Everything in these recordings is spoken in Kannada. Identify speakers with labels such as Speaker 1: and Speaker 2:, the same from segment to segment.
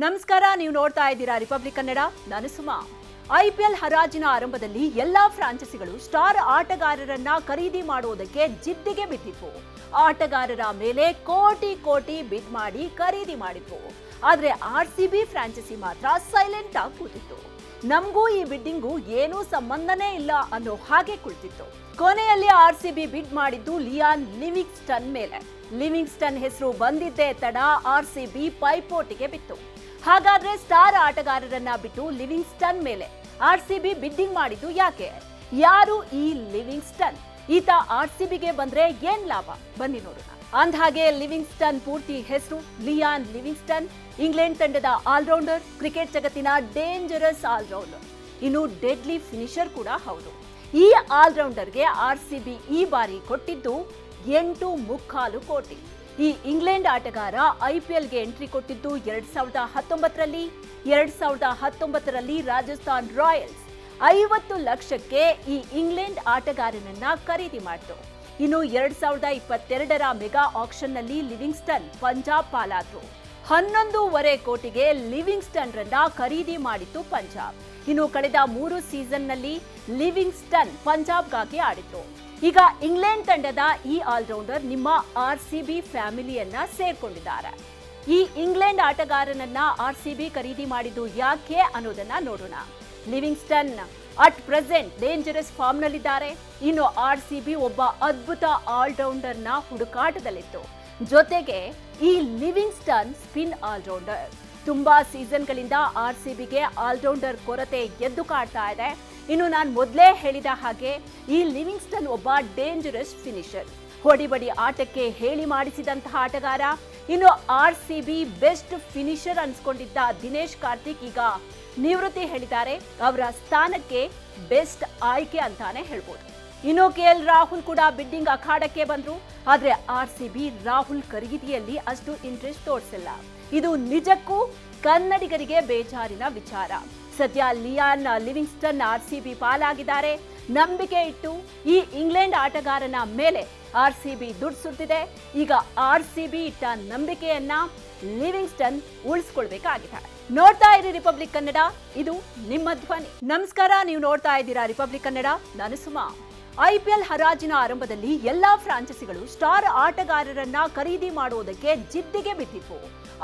Speaker 1: ನಮಸ್ಕಾರ, ನೀವು ನೋಡ್ತಾ ಇದ್ದೀರಾ ರಿಪಬ್ಲಿಕ್ ಕನ್ನಡ. ನಾನು ಸುಮಾ. ಐಪಿಎಲ್ ಹರಾಜಿನ ಆರಂಭದಲ್ಲಿ ಎಲ್ಲಾ ಫ್ರಾಂಚೈಸಿಗಳು ಸ್ಟಾರ್ ಆಟಗಾರರನ್ನ ಖರೀದಿ ಮಾಡುವುದಕ್ಕೆ ಜಿದ್ದಿಗೆ ಬಿದ್ದಿತ್ತು. ಆಟಗಾರರ ಮೇಲೆ ಕೋಟಿ ಕೋಟಿ ಬಿಡ್ ಮಾಡಿ ಖರೀದಿ ಮಾಡಿದ್ರು. ಆದ್ರೆ ಆರ್ಸಿಬಿ ಫ್ರಾಂಚೈಸಿ ಮಾತ್ರ ಸೈಲೆಂಟ್ ಆಗಿ ಕೂತಿತ್ತು. ನಮಗೂ ಈ ಬಿಡ್ಡಿಂಗು ಏನೂ ಸಂಬಂಧನೇ ಇಲ್ಲ ಅನ್ನೋ ಹಾಗೆ ಕುಳಿತಿತ್ತು. ಕೊನೆಯಲ್ಲಿ ಆರ್ಸಿಬಿ ಬಿಡ್ ಮಾಡಿದ್ದು ಲಿಯಾನ್ ಲಿವಿಂಗ್ಸ್ಟನ್ ಮೇಲೆ. ಲಿವಿಂಗ್ಸ್ಟನ್ ಹೆಸರು ಬಂದಿದ್ದೇ ತಡ ಆರ್ಸಿಬಿ ಪೈಪೋಟಿಗೆ ಬಿತ್ತು. ಹಾಗಾದ್ರೆ ಸ್ಟಾರ್ ಆಟಗಾರರನ್ನ ಬಿಟ್ಟು ಲಿವಿಂಗ್ಸ್ಟನ್ ಮೇಲೆ ಆರ್ಸಿಬಿ ಬಿಡ್ಡಿಂಗ್ ಮಾಡಿದ್ದು ಯಾಕೆ? ಯಾರು ಈ ಲಿವಿಂಗ್ಸ್ಟನ್? ಈತ ಆರ್ಸಿಬಿಗೆ ಬಂದ್ರೆ ಏನ್ ಲಾಭ? ಬನ್ನಿ ನೋಡೋಣ. ಅಂದ್ಹಾಗೆ ಲಿವಿಂಗ್ಸ್ಟನ್ ಪೂರ್ತಿ ಹೆಸರು ಲಿಯಾನ್ ಲಿವಿಂಗ್ಸ್ಟನ್. ಇಂಗ್ಲೆಂಡ್ ತಂಡದ ಆಲ್ರೌಂಡರ್, ಕ್ರಿಕೆಟ್ ಜಗತ್ತಿನ ಡೇಂಜರಸ್ ಆಲ್ರೌಂಡರ್, ಇನ್ನು ಡೆಡ್ಲಿ ಫಿನಿಶರ್ ಕೂಡ ಹೌದು. ಈ ಆಲ್ರೌಂಡರ್ಗೆ ಆರ್ಸಿಬಿ ಈ ಬಾರಿ ಕೊಟ್ಟಿದ್ದು 8.25 ಕೋಟಿ. ಈ ಇಂಗ್ಲೆಂಡ್ ಆಟಗಾರ ಐಪಿಎಲ್ಗೆ ಎಂಟ್ರಿ ಕೊಟ್ಟಿದ್ದು 2019ರಲ್ಲಿ. 2019ರಲ್ಲಿ ರಾಜಸ್ಥಾನ್ ರಾಯಲ್ಸ್ 50 ಲಕ್ಷಕ್ಕೆ ಈ ಇಂಗ್ಲೆಂಡ್ ಆಟಗಾರನನ್ನ ಖರೀದಿ ಮಾಡಿತು. ಇನ್ನು 2022ರ ಮೆಗಾ ಆಕ್ಷನ್ನಲ್ಲಿ ಲಿವಿಂಗ್ಸ್ಟನ್ ಪಂಜಾಬ್ ಪಾಲಾದ್ರು. 11.5 ಕೋಟಿಗೆ ಲಿವಿಂಗ್ಸ್ಟನ್ ರನ್ನ ಖರೀದಿ ಮಾಡಿತ್ತು ಪಂಜಾಬ್. ಇನ್ನು ಕಳೆದ 3 ಸೀಸನ್ನಲ್ಲಿ ಲಿವಿಂಗ್ಸ್ಟನ್ ಪಂಜಾಬ್ಗಾಗಿ ಆಡಿದ್ರು. ಈಗ ಇಂಗ್ಲೆಂಡ್ ತಂಡದ ಈ ಆಲ್ರೌಂಡರ್ ನಿಮ್ಮ ಆರ್ಸಿಬಿ ಫ್ಯಾಮಿಲಿಯನ್ನ ಸೇರ್ಕೊಂಡಿದ್ದಾರೆ. ಈ ಇಂಗ್ಲೆಂಡ್ ಆಟಗಾರನನ್ನ ಆರ್ಸಿಬಿ ಖರೀದಿ ಮಾಡಿದ್ದು ಯಾಕೆ ಅನ್ನೋದನ್ನ ನೋಡೋಣ. Livingstone at present dangerous form ನಲ್ಲಿದ್ದಾರೆ. ಇನ್ನು ಆರ್ಸಿಬಿ ಒಬ್ಬ ಅದ್ಭುತ ಆಲ್ರೌಂಡರ್ನ ಹುಡುಕಾಟದಲ್ಲಿತ್ತು. ಜೊತೆಗೆ ಈ ಲಿವಿಂಗ್ಸ್ಟನ್ ಸ್ಪಿನ್ ಆಲ್ರೌಂಡರ್. ತುಂಬಾ ಸೀಸನ್ಗಳಿಂದ ಆರ್ಸಿಬಿಗೆ ಆಲ್ರೌಂಡರ್ ಕೊರತೆ ಎದ್ದು ಕಾಡ್ತಾ ಇದೆ. ಇನ್ನು ನಾನು ಮೊದಲೇ ಹೇಳಿದ ಹಾಗೆ ಈ ಲಿವಿಂಗ್ಸ್ಟನ್ ಒಬ್ಬ ಡೇಂಜರಸ್ ಫಿನಿಶರ್, ಹೊಡಿಬಡಿ ಆಟಕ್ಕೆ ಹೇಳಿ ಮಾಡಿಸಿದಂತಹ ಆಟಗಾರ. ಇನ್ನು ಆರ್ಸಿಬಿ ಬೆಸ್ಟ್ ಫಿನಿಶರ್ ಅನ್ಸ್ಕೊಂಡಿದ್ದ ದಿನೇಶ್ ಕಾರ್ತಿಕ್ ಈಗ ನಿವೃತ್ತಿ ಹೇಳಿದ್ದಾರೆ. ಅವರ ಸ್ಥಾನಕ್ಕೆ ಬೆಸ್ಟ್ ಆಯ್ಕೆ ಅಂತಾನೆ ಹೇಳ್ಬೋದು. ಇನ್ನು ಕೆಎಲ್ ರಾಹುಲ್ ಕೂಡ ಬಿಡ್ಡಿಂಗ್ ಅಖಾಡಕ್ಕೆ ಬಂದ್ರು. ಆದ್ರೆ ಆರ್ಸಿಬಿ ರಾಹುಲ್ ಖರೀದಿಯಲ್ಲಿ ಅಷ್ಟು ಇಂಟ್ರೆಸ್ಟ್ ತೋರಿಸಿಲ್ಲ. ಇದು ನಿಜಕ್ಕೂ ಕನ್ನಡಿಗರಿಗೆ ಬೇಜಾರಿನ ವಿಚಾರ. ಸದ್ಯ ಲಿಯಾನ್ ಲಿವಿಂಗ್ಸ್ಟನ್ ಆರ್ಸಿಬಿ ಪಾಲಾಗಿದ್ದಾರೆ. ನಂಬಿಕೆ ಇಟ್ಟು ಈ ಇಂಗ್ಲೆಂಡ್ ಆಟಗಾರನ ಮೇಲೆ ಆರ್ಸಿಬಿ ದುಡ್ಡು ಸುತ್ತಿದೆ. ಈಗ ಆರ್ಸಿಬಿ ಇಟ್ಟ ನಂಬಿಕೆಯನ್ನ ಲಿವಿಂಗ್ಸ್ಟನ್ ಉಳಿಸ್ಕೊಳ್ಬೇಕಾಗಿದೆ. ನೋಡ್ತಾ ಇರಿ ರಿಪಬ್ಲಿಕ್ ಕನ್ನಡ, ಇದು ನಿಮ್ಮ ಧ್ವನಿ. ನಮಸ್ಕಾರ, ನೀವು ನೋಡ್ತಾ ಇದ್ದೀರಾ ರಿಪಬ್ಲಿಕ್ ಕನ್ನಡ. ನಾನು ಸುಮಾ. ಐಪಿಎಲ್ ಹರಾಜಿನ ಆರಂಭದಲ್ಲಿ ಎಲ್ಲಾ ಫ್ರಾಂಚೈಸಿಗಳು ಸ್ಟಾರ್ ಆಟಗಾರರನ್ನ ಖರೀದಿ ಮಾಡುವುದಕ್ಕೆ ಜಿದ್ದಿಗೆ ಬಿದ್ದಿತ್ತು.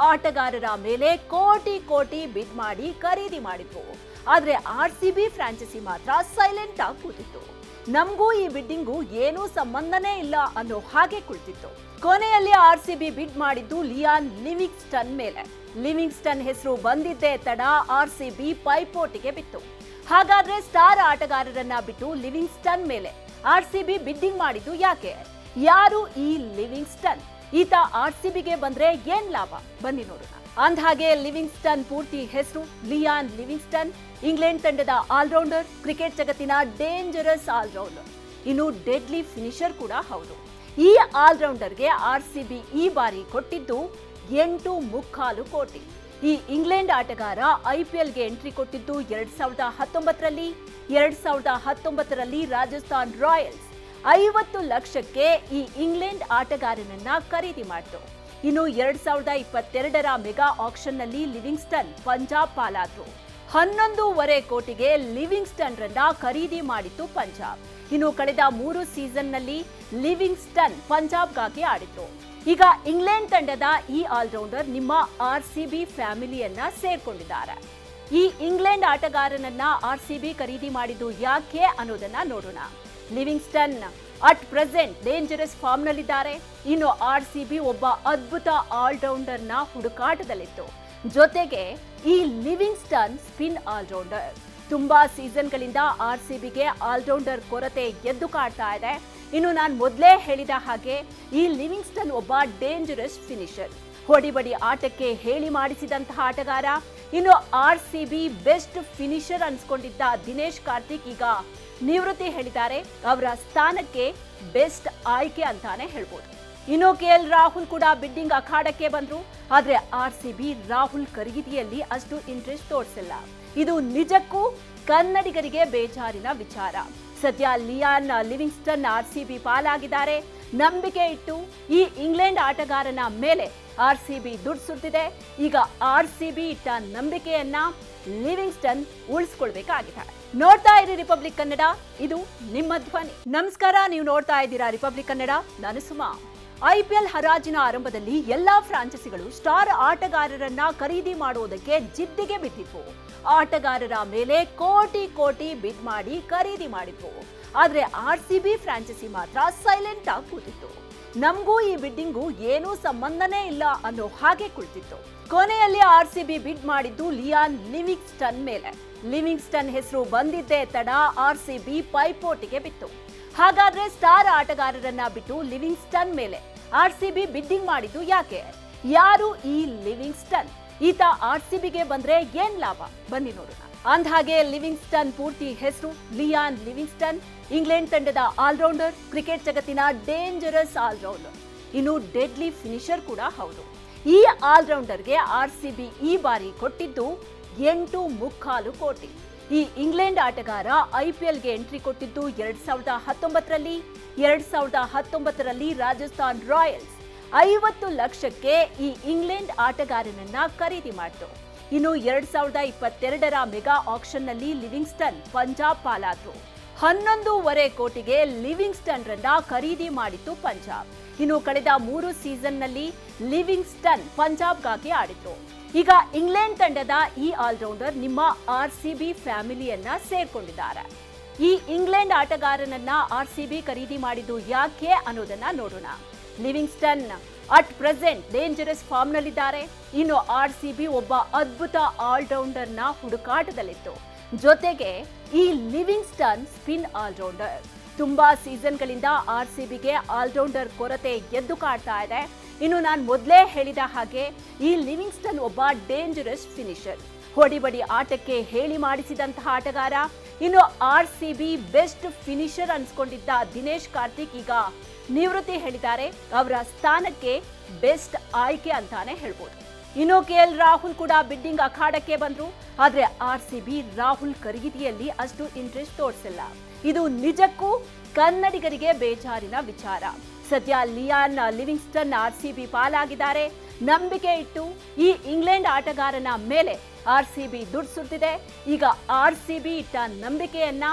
Speaker 1: ಆಟಗಾರರ ಮೇಲೆ ಕೋಟಿ ಕೋಟಿ ಬಿಡ್ ಮಾಡಿ ಖರೀದಿ ಮಾಡಿದ್ರು. ಆದ್ರೆ ಆರ್ಸಿಬಿ ಫ್ರಾಂಚೈಸಿ ಮಾತ್ರ ಸೈಲೆಂಟ್ ಆಗಿ ಕೂತಿತ್ತು. ನಮಗೂ ಈ ಬಿಡ್ಡಿಂಗು ಏನೂ ಸಂಬಂಧನೇ ಇಲ್ಲ ಅನ್ನೋ ಹಾಗೆ ಕುಳಿತಿತ್ತು. ಕೊನೆಯಲ್ಲಿ ಆರ್ಸಿಬಿ ಬಿಡ್ ಮಾಡಿದ್ದು ಲಿಯಾನ್ ಲಿವಿಂಗ್ಸ್ಟನ್ ಮೇಲೆ. ಲಿವಿಂಗ್ಸ್ಟನ್ ಹೆಸರು ಬಂದಿದ್ದೇ ತಡ ಆರ್ಸಿಬಿ ಪೈಪೋಟಿಗೆ ಬಿತ್ತು. ಹಾಗಾದ್ರೆ ಸ್ಟಾರ್ ಆಟಗಾರರನ್ನ ಬಿಟ್ಟು ಲಿವಿಂಗ್ಸ್ಟನ್ ಮೇಲೆ ಆರ್ಸಿಬಿ ಬಿಡ್ಡಿಂಗ್ ಮಾಡಿದ್ದು ಯಾಕೆ? ಯಾರು ಈ ಲಿವಿಂಗ್ಸ್ಟನ್? ಈತ ಆರ್ಸಿಬಿಗೆ ಬಂದ್ರೆ ಏನ್ ಲಾಭ? ಬನ್ನಿ ನೋಡೋಣ. ಅಂದ್ಹಾಗೆ ಲಿವಿಂಗ್ಸ್ಟನ್ ಪೂರ್ತಿ ಹೆಸರು ಲಿಯಾನ್ ಲಿವಿಂಗ್ಸ್ಟನ್. ಇಂಗ್ಲೆಂಡ್ ತಂಡದ ಆಲ್ರೌಂಡರ್, ಕ್ರಿಕೆಟ್ ಜಗತ್ತಿನ ಡೇಂಜರಸ್ ಆಲ್ರೌಂಡರ್, ಇನ್ನು ಡೆಡ್ಲಿ ಫಿನಿಶರ್ ಕೂಡ ಹೌದು. ಈ ಆಲ್ರೌಂಡರ್ಗೆ ಆರ್ಸಿಬಿ ಈ ಬಾರಿ ಕೊಟ್ಟಿದ್ದು 8.25 ಕೋಟಿ. ಈ ಇಂಗ್ಲೆಂಡ್ ಆಟಗಾರ ಐಪಿಎಲ್ಗೆ ಎಂಟ್ರಿ ಕೊಟ್ಟಿದ್ದು 2019ರಲ್ಲಿ. 2019ರಲ್ಲಿ ರಾಜಸ್ಥಾನ್ ರಾಯಲ್ಸ್ 50 ಲಕ್ಷಕ್ಕೆ ಈ ಇಂಗ್ಲೆಂಡ್ ಆಟಗಾರನನ್ನ ಖರೀದಿ ಮಾಡಿತು. ಇನ್ನು 2022ರ ಮೆಗಾ ಆಕ್ಷನ್ನಲ್ಲಿ ಲಿವಿಂಗ್ಸ್ಟನ್ ಪಂಜಾಬ್ ಪಾಲಾದ್ರು. 11.5 ಕೋಟಿಗೆ ಲಿವಿಂಗ್ಸ್ಟನ್ ರನ್ನ ಖರೀದಿ ಮಾಡಿತ್ತು ಪಂಜಾಬ್. ಇನ್ನು ಕಳೆದ 3 ಸೀಸನ್ನಲ್ಲಿ ಲಿವಿಂಗ್ಸ್ಟನ್ ಪಂಜಾಬ್ಗಾಗಿ ಆಡಿದ್ರು. ಈಗ ಇಂಗ್ಲೆಂಡ್ ತಂಡದ ಈ ಆಲ್ರೌಂಡರ್ ನಿಮ್ಮ ಆರ್ಸಿಬಿ ಫ್ಯಾಮಿಲಿಯನ್ನ ಸೇರ್ಕೊಂಡಿದ್ದಾರೆ. ಈ ಇಂಗ್ಲೆಂಡ್ ಆಟಗಾರನನ್ನ ಆರ್ಸಿಬಿ ಖರೀದಿ ಮಾಡಿದ್ದು ಯಾಕೆ ಅನ್ನೋದನ್ನ ನೋಡೋಣ. Livingstone at present dangerous form ನಲ್ಲಿದ್ದಾರೆ. ಇನ್ನು ಆರ್ಸಿಬಿ ಒಬ್ಬ ಅದ್ಭುತ ಆಲ್ರೌಂಡರ್ನ ಹುಡುಕಾಟದಲ್ಲಿತ್ತು. ಜೊತೆಗೆ ಈ ಲಿವಿಂಗ್ಸ್ಟನ್ ಸ್ಪಿನ್ ಆಲ್ರೌಂಡರ್. ತುಂಬಾ ಸೀಸನ್ಗಳಿಂದ ಆರ್ಸಿಬಿಗೆ ಆಲ್ರೌಂಡರ್ ಕೊರತೆ ಎದ್ದು ಕಾಡ್ತಾ ಇದೆ. ಇನ್ನು ನಾನು ಮೊದಲೇ ಹೇಳಿದ ಹಾಗೆ ಈ ಲಿವಿಂಗ್ಸ್ಟನ್ ಒಬ್ಬ ಡೇಂಜರಸ್ ಫಿನಿಶರ್, ಹೊಡಿಬಡಿ ಆಟಕ್ಕೆ ಹೇಳಿ ಮಾಡಿಸಿದಂತಹ ಆಟಗಾರ. ಇನ್ನು ಆರ್ಸಿಬಿ ಬೆಸ್ಟ್ ಫಿನಿಶರ್ ಅನ್ಸ್ಕೊಂಡಿದ್ದ ದಿನೇಶ್ ಕಾರ್ತಿಕ್ ಈಗ ನಿವೃತ್ತಿ ಹೇಳಿದ್ದಾರೆ. ಅವರ ಸ್ಥಾನಕ್ಕೆ ಬೆಸ್ಟ್ ಆಯ್ಕೆ ಅಂತಾನೆ ಹೇಳ್ಬೋದು. ಇನ್ನು ಕೆಎಲ್ ರಾಹುಲ್ ಕೂಡ ಬಿಡ್ಡಿಂಗ್ ಅಖಾಡಕ್ಕೆ ಬಂದ್ರು. ಆದ್ರೆ ಆರ್ಸಿಬಿ ರಾಹುಲ್ ಖರೀದಿಯಲ್ಲಿ ಅಷ್ಟು ಇಂಟ್ರೆಸ್ಟ್ ತೋರಿಸಿಲ್ಲ. ಇದು ನಿಜಕ್ಕೂ ಕನ್ನಡಿಗರಿಗೆ ಬೇಜಾರಿನ ವಿಚಾರ. ಸದ್ಯ ಲಿಯಾನ್ ಲಿವಿಂಗ್ಸ್ಟನ್ ಆರ್ಸಿಬಿ ಪಾಲಾಗಿದ್ದಾರೆ. ನಂಬಿಕೆ ಇಟ್ಟು ಈ ಇಂಗ್ಲೆಂಡ್ ಆಟಗಾರನ ಮೇಲೆ ಆರ್ಸಿಬಿ ದುಡ್ಡು ಸುರಿದಿದೆ. ಈಗ ಆರ್ಸಿಬಿ ಇಟ್ಟ ನಂಬಿಕೆಯನ್ನ ಲಿವಿಂಗ್ಸ್ಟನ್ ಉಳಿಸ್ಕೊಳ್ಬೇಕಾಗಿದೆ. ನೋಡ್ತಾ ಇರಿ ರಿಪಬ್ಲಿಕ್ ಕನ್ನಡ, ಇದು ನಿಮ್ಮ ಧ್ವನಿ. ನಮಸ್ಕಾರ, ನೀವು ನೋಡ್ತಾ ಇದ್ದೀರಾ ರಿಪಬ್ಲಿಕ್ ಕನ್ನಡ, ನಾನು ಸುಮಾ. ಐಪಿಎಲ್ ಹರಾಜಿನ ಆರಂಭದಲ್ಲಿ ಎಲ್ಲಾ ಫ್ರಾಂಚೈಸಿಗಳು ಸ್ಟಾರ್ ಆಟಗಾರರನ್ನ ಖರೀದಿ ಮಾಡುವುದಕ್ಕೆ ಜಿದ್ದಿಗೆ ಬಿದ್ದಿತ್ತು. ಆಟಗಾರರ ಮೇಲೆ ಕೋಟಿ ಕೋಟಿ ಬಿಡ್ ಮಾಡಿ ಖರೀದಿ ಮಾಡಿದ್ರು. ಆದ್ರೆ ಆರ್ಸಿಬಿ ಫ್ರಾಂಚೈಸಿ ಮಾತ್ರ ಸೈಲೆಂಟ್ ಆಗಿ ಕೂತಿತ್ತು. ನಮಗೂ ಈ ಬಿಡ್ಡಿಂಗು ಏನೂ ಸಂಬಂಧನೇ ಇಲ್ಲ ಅನ್ನೋ ಹಾಗೆ ಕುಳಿತಿತ್ತು. ಕೊನೆಯಲ್ಲಿ ಆರ್ಸಿಬಿ ಬಿಡ್ ಮಾಡಿದ್ದು ಲಿಯಾನ್ ಲಿವಿಂಗ್ಸ್ಟನ್ ಮೇಲೆ. ಲಿವಿಂಗ್ಸ್ಟನ್ ಹೆಸರು ಬಂದಿದ್ದೇ ತಡ ಆರ್ಸಿಬಿ ಪೈಪೋಟಿಗೆ ಬಿತ್ತು. ಹಾಗಾದ್ರೆ ಸ್ಟಾರ್ ಆಟಗಾರರನ್ನ ಬಿಟ್ಟು ಲಿವಿಂಗ್ಸ್ಟನ್ ಮೇಲೆ ಆರ್ಸಿಬಿ ಬಿಡ್ಡಿಂಗ್ ಮಾಡಿದ್ದು ಯಾಕೆ? ಯಾರು ಈ ಲಿವಿಂಗ್ಸ್ಟನ್? ಈತ ಆರ್ಸಿಬಿಗೆ ಬಂದ್ರೆ ಏನ್ ಲಾಭ? ಬನ್ನಿ ನೋಡೋಣ. ಅಂದ್ಹಾಗೆ ಲಿವಿಂಗ್ಸ್ಟನ್ ಪೂರ್ತಿ ಹೆಸರು ಲಿಯಾನ್ ಲಿವಿಂಗ್ಸ್ಟನ್. ಇಂಗ್ಲೆಂಡ್ ತಂಡದ ಆಲ್ರೌಂಡರ್, ಕ್ರಿಕೆಟ್ ಜಗತ್ತಿನ ಡೇಂಜರಸ್ ಆಲ್ರೌಂಡರ್, ಇನ್ನು ಡೆಡ್ಲಿ ಫಿನಿಶರ್ ಕೂಡ ಹೌದು. ಈ ಆಲ್ರೌಂಡರ್ಗೆ ಆರ್ಸಿಬಿ ಈ ಬಾರಿ ಕೊಟ್ಟಿದ್ದು 8.25 ಕೋಟಿ. ಈ ಇಂಗ್ಲೆಂಡ್ ಆಟಗಾರ ಐಪಿಎಲ್ಗೆ ಎಂಟ್ರಿ ಕೊಟ್ಟಿದ್ದು 2019ರಲ್ಲಿ. 2019ರಲ್ಲಿ ರಾಜಸ್ಥಾನ್ ರಾಯಲ್ಸ್ 50 ಲಕ್ಷಕ್ಕೆ ಈ ಇಂಗ್ಲೆಂಡ್ ಆಟಗಾರನನ್ನ ಖರೀದಿ ಮಾಡಿತು. ಇನ್ನು 2022ರ ಮೆಗಾ ಆಕ್ಷನ್ನಲ್ಲಿ ಲಿವಿಂಗ್ಸ್ಟನ್ ಪಂಜಾಬ್ ಪಾಲಾದ್ರು. 11.5 ಕೋಟಿಗೆ ಲಿವಿಂಗ್ಸ್ಟನ್ ರನ್ನ ಖರೀದಿ ಮಾಡಿತ್ತು ಪಂಜಾಬ್. ಇನ್ನು ಕಳೆದ 3 ಸೀಸನ್ನಲ್ಲಿ ಲಿವಿಂಗ್ಸ್ಟನ್ ಪಂಜಾಬ್ಗಾಗಿ ಆಡಿದ್ರು. ಈಗ ಇಂಗ್ಲೆಂಡ್ ತಂಡದ ಈ ಆಲ್ರೌಂಡರ್ ನಿಮ್ಮ ಆರ್ಸಿಬಿ ಫ್ಯಾಮಿಲಿಯನ್ನ ಸೇರ್ಕೊಂಡಿದ್ದಾರೆ. ಈ ಇಂಗ್ಲೆಂಡ್ ಆಟಗಾರನನ್ನ ಆರ್ಸಿಬಿ ಖರೀದಿ ಮಾಡಿದ್ದು ಯಾಕೆ ಅನ್ನೋದನ್ನ ನೋಡೋಣ. Livingstone at present dangerous form ನಲ್ಲಿದ್ದಾರೆ. ಇನ್ನು ಆರ್ಸಿಬಿ ಒಬ್ಬ ಅದ್ಭುತ ಆಲ್ರೌಂಡರ್ನ ಹುಡುಕಾಟದಲ್ಲಿತ್ತು. ಜೊತೆಗೆ ಈ ಲಿವಿಂಗ್ಸ್ಟನ್ ಸ್ಪಿನ್ ಆಲ್ರೌಂಡರ್. ತುಂಬಾ ಸೀಸನ್ಗಳಿಂದ ಆರ್ಸಿಬಿಗೆ ಆಲ್ರೌಂಡರ್ ಕೊರತೆ ಎದ್ದು ಕಾಡ್ತಾ ಇದೆ. ಇನ್ನು ನಾನು ಮೊದಲೇ ಹೇಳಿದ ಹಾಗೆ ಈ ಲಿವಿಂಗ್ಸ್ಟನ್ ಒಬ್ಬ ಡೇಂಜರಸ್ ಫಿನಿಶರ್, ಹೊಡಿಬಡಿ ಆಟಕ್ಕೆ ಹೇಳಿ ಮಾಡಿಸಿದಂತಹ ಆಟಗಾರ. ಇನ್ನು ಆರ್ಸಿಬಿ ಬೆಸ್ಟ್ ಫಿನಿಶರ್ ಅನ್ಸ್ಕೊಂಡಿದ್ದ ದಿನೇಶ್ ಕಾರ್ತಿಕ್ ಈಗ ನಿವೃತ್ತಿ ಹೇಳಿದ್ದಾರೆ. ಅವರ ಸ್ಥಾನಕ್ಕೆ ಬೆಸ್ಟ್ ಆಯ್ಕೆ ಅಂತಾನೆ ಹೇಳ್ಬೋದು. ಇನ್ನು KL ರಾಹುಲ್ ಕೂಡ ಬಿಡ್ಡಿಂಗ್ ಅಖಾಡಕ್ಕೆ ಬಂದ್ರು. ಆದ್ರೆ ಆರ್ಸಿಬಿ ರಾಹುಲ್ ಖರೀದಿಯಲ್ಲಿ ಅಷ್ಟು ಇಂಟ್ರೆಸ್ಟ್ ತೋರಿಸಿಲ್ಲ. ಇದು ನಿಜಕ್ಕೂ ಕನ್ನಡಿಗರಿಗೆ ಬೇಜಾರಿನ ವಿಚಾರ. ಸದ್ಯ ಲಿಯಾನ್ ಲಿವಿಂಗ್ಸ್ಟನ್ ಆರ್ಸಿಬಿ ಪಾಲಾಗಿದ್ದಾರೆ. ನಂಬಿಕೆ ಇಟ್ಟು ಈ ಇಂಗ್ಲೆಂಡ್ ಆಟಗಾರನ ಮೇಲೆ ಆರ್ಸಿಬಿ ದುಡ್ಡು ಸುರಿದಿದೆ. ಈಗ ಆರ್ಸಿಬಿ ಇಟ್ಟ ನಂಬಿಕೆಯನ್ನ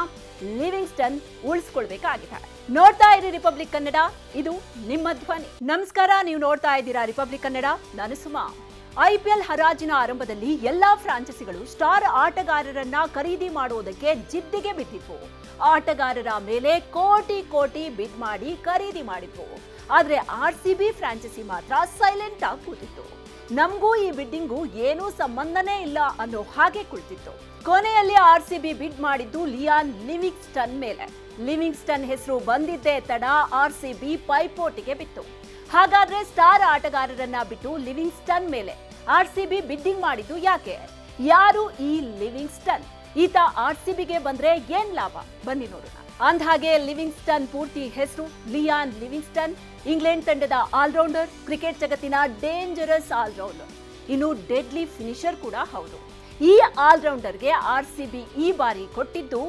Speaker 1: ಲಿವಿಂಗ್ಸ್ಟನ್ ಉಳಿಸ್ಕೊಳ್ಬೇಕಾಗಿದೆ. ನೋಡ್ತಾ ಇರಿ ರಿಪಬ್ಲಿಕ್ ಕನ್ನಡ, ಇದು ನಿಮ್ಮ ಧ್ವನಿ. ನಮಸ್ಕಾರ, ನೀವು ನೋಡ್ತಾ ಇದ್ದೀರಾ ರಿಪಬ್ಲಿಕ್ ಕನ್ನಡ, ನಾನು ಸುಮಾ. ಐಪಿಎಲ್ ಹರಾಜಿನ ಆರಂಭದಲ್ಲಿ ಎಲ್ಲಾ ಫ್ರಾಂಚೈಸಿಗಳು ಸ್ಟಾರ್ ಆಟಗಾರರನ್ನ ಖರೀದಿ ಮಾಡುವುದಕ್ಕೆ ಜಿದ್ದಿಗೆ ಬಿದ್ದಿತ್ತು. ಆಟಗಾರರ ಮೇಲೆ ಕೋಟಿ ಕೋಟಿ ಬಿಡ್ ಮಾಡಿ ಖರೀದಿ ಮಾಡಿದ್ರು. ಆದ್ರೆ ಆರ್ಸಿಬಿ ಫ್ರಾಂಚೈಸಿ ಮಾತ್ರ ಸೈಲೆಂಟ್ ಆಗಿ ಕೂತಿತ್ತು. ನಮಗೂ ಈ ಬಿಡ್ಡಿಂಗು ಏನೂ ಸಂಬಂಧನೇ ಇಲ್ಲ ಅನ್ನೋ ಹಾಗೆ ಕುಳಿತಿತ್ತು. ಕೊನೆಯಲ್ಲಿ ಆರ್ಸಿಬಿ ಬಿಡ್ ಮಾಡಿದ್ದು ಲಿಯಾನ್ ಲಿವಿಂಗ್ಸ್ಟನ್ ಮೇಲೆ. ಲಿವಿಂಗ್ಸ್ಟನ್ ಹೆಸರು ಬಂದಿದ್ದೇ ತಡ ಆರ್ಸಿಬಿ ಪೈಪೋಟಿಗೆ ಬಿತ್ತು. ಹಾಗಾದ್ರೆ ಸ್ಟಾರ್ ಆಟಗಾರರನ್ನ ಬಿಟ್ಟು ಲಿವಿಂಗ್ಸ್ಟನ್ ಮೇಲೆ ಆರ್ಸಿಬಿ ಬಿಡ್ಡಿಂಗ್ ಮಾಡಿದ್ದು ಯಾಕೆ? ಯಾರು ಈ ಲಿವಿಂಗ್ಸ್ಟನ್? ಈತ ಆರ್ಸಿಬಿಗೆ ಬಂದ್ರೆ ಏನ್ ಲಾಭ? ಬನ್ನಿ ನೋಡೋಣ. ಅಂದ್ಹಾಗೆ ಲಿವಿಂಗ್ಸ್ಟನ್ ಪೂರ್ತಿ ಹೆಸರು ಲಿಯಾನ್ ಲಿವಿಂಗ್ಸ್ಟನ್. ಇಂಗ್ಲೆಂಡ್ ತಂಡದ ಆಲ್ರೌಂಡರ್, ಕ್ರಿಕೆಟ್ ಜಗತ್ತಿನ ಡೇಂಜರಸ್ ಆಲ್ರೌಂಡರ್, ಇನ್ನು ಡೆಡ್ಲಿ ಫಿನಿಶರ್ ಕೂಡ ಹೌದು. ಈ ಆಲ್ರೌಂಡರ್ಗೆ ಆರ್ಸಿಬಿ ಈ ಬಾರಿ ಕೊಟ್ಟಿದ್ದು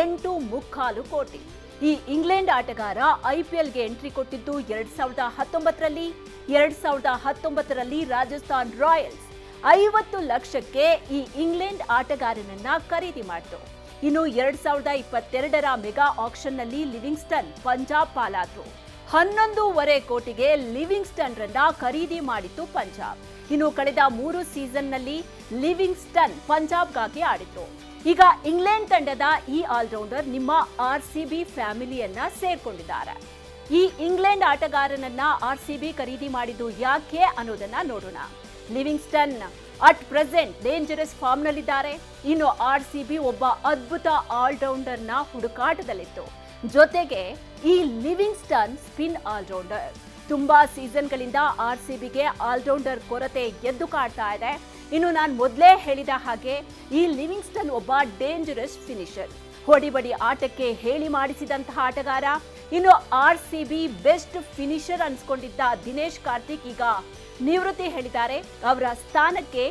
Speaker 1: 8.25 ಕೋಟಿ. ಈ ಇಂಗ್ಲೆಂಡ್ ಆಟಗಾರ ಐಪಿಎಲ್ಗೆ ಎಂಟ್ರಿ ಕೊಟ್ಟಿದ್ದು 2019ರಲ್ಲಿ. 2019ರಲ್ಲಿ ರಾಜಸ್ಥಾನ್ ರಾಯಲ್ಸ್ 50 ಲಕ್ಷಕ್ಕೆ ಈ ಇಂಗ್ಲೆಂಡ್ ಆಟಗಾರನನ್ನ ಖರೀದಿ ಮಾಡಿತು. ಇನ್ನು 2022ರ ಮೆಗಾ ಆಕ್ಷನ್ನಲ್ಲಿ ಲಿವಿಂಗ್ಸ್ಟನ್ ಪಂಜಾಬ್ ಪಾಲಾದ್ರು. 11.5 ಕೋಟಿಗೆ ಲಿವಿಂಗ್ಸ್ಟನ್ ರನ್ನ ಖರೀದಿ ಮಾಡಿತ್ತು ಪಂಜಾಬ್. ಇನ್ನು ಕಳೆದ 3 ಸೀಸನ್ನಲ್ಲಿ ಲಿವಿಂಗ್ಸ್ಟನ್ ಪಂಜಾಬ್ಗಾಗಿ ಆಡಿದ್ರು. ಈಗ ಇಂಗ್ಲೆಂಡ್ ತಂಡದ ಈ ಆಲ್ರೌಂಡರ್ ನಿಮ್ಮ ಆರ್ಸಿಬಿ ಫ್ಯಾಮಿಲಿಯನ್ನ ಸೇರ್ಕೊಂಡಿದ್ದಾರೆ. ಈ ಇಂಗ್ಲೆಂಡ್ ಆಟಗಾರನನ್ನ ಆರ್ಸಿಬಿ ಖರೀದಿ ಮಾಡಿದ್ದು ಯಾಕೆ ಅನ್ನೋದನ್ನ ನೋಡೋಣ. Livingstone at present dangerous form ನಲ್ಲಿದ್ದಾರೆ. ಇನ್ನು ಆರ್ಸಿಬಿ ಒಬ್ಬ ಅದ್ಭುತ ಆಲ್ರೌಂಡರ್ನ ಹುಡುಕಾಟದಲ್ಲಿತ್ತು. ಜೊತೆಗೆ ಈ ಲಿವಿಂಗ್ಸ್ಟನ್ ಸ್ಪಿನ್ ಆಲ್ರೌಂಡರ್. ತುಂಬಾ ಸೀಸನ್ಗಳಿಂದ ಆರ್ಸಿಬಿಗೆ ಆಲ್ರೌಂಡರ್ ಕೊರತೆ ಎದ್ದು ಕಾಡ್ತಾ ಇದೆ. ಇನ್ನು ನಾನು ಮೊದಲೇ ಹೇಳಿದ ಹಾಗೆ ಈ ಲಿವಿಂಗ್ಸ್ಟನ್ ಒಬ್ಬ ಡೇಂಜರಸ್ ಫಿನಿಶರ್, ಹೊಡಿಬಡಿ ಆಟಕ್ಕೆ ಹೇಳಿ ಮಾಡಿಸಿದಂತಹ ಆಟಗಾರ. ಇನ್ನು ಆರ್ಸಿಬಿ ಬೆಸ್ಟ್ ಫಿನಿಶರ್ ಅನ್ಸ್ಕೊಂಡಿದ್ದ ದಿನೇಶ್ ಕಾರ್ತಿಕ್ ಈಗ ನಿವೃತ್ತಿ ಹೇಳಿದ್ದಾರೆ. ಅವರ ಸ್ಥಾನಕ್ಕೆ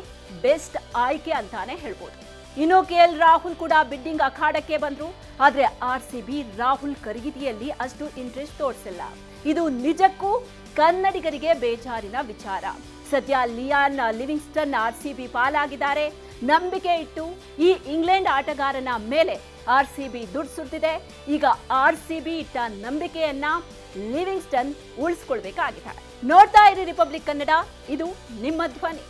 Speaker 1: ಬೆಸ್ಟ್ ಆಯ್ಕೆ ಅಂತಾನೆ ಹೇಳ್ಬೋದು. ಇನ್ನು KL ರಾಹುಲ್ ಕೂಡ ಬಿಡ್ಡಿಂಗ್ ಅಖಾಡಕ್ಕೆ ಬಂದ್ರು. ಆದ್ರೆ ಆರ್ಸಿಬಿ ರಾಹುಲ್ ಖರೀದಿಯಲ್ಲಿ ಅಷ್ಟು ಇಂಟ್ರೆಸ್ಟ್ ತೋರಿಸಿಲ್ಲ. ಇದು ನಿಜಕ್ಕೂ ಕನ್ನಡಿಗರಿಗೆ ಬೇಜಾರಿನ ವಿಚಾರ. ಸದ್ಯ ಲಿಯಾನ್ ಲಿವಿಂಗ್ಸ್ಟನ್ RCB ಪಾಲಾಗಿದ್ದಾರೆ. ನಂಬಿಕೆ ಇಟ್ಟು ಈ ಇಂಗ್ಲೆಂಡ್ ಆಟಗಾರನ ಮೇಲೆ RCB ದುಡ್ಡು ಸುರಿದಿದೆ. ಈಗ RCB ಇಟ್ಟ ನಂಬಿಕೆಯನ್ನ ಲಿವಿಂಗ್ಸ್ಟನ್ ಉಳಿಸ್ಕೊಳ್ಬೇಕಾಗಿದೆ. ನೋಡ್ತಾ ಇರಿ ರಿಪಬ್ಲಿಕ್ ಕನ್ನಡ, ಇದು ನಿಮ್ಮ ಧ್ವನಿ.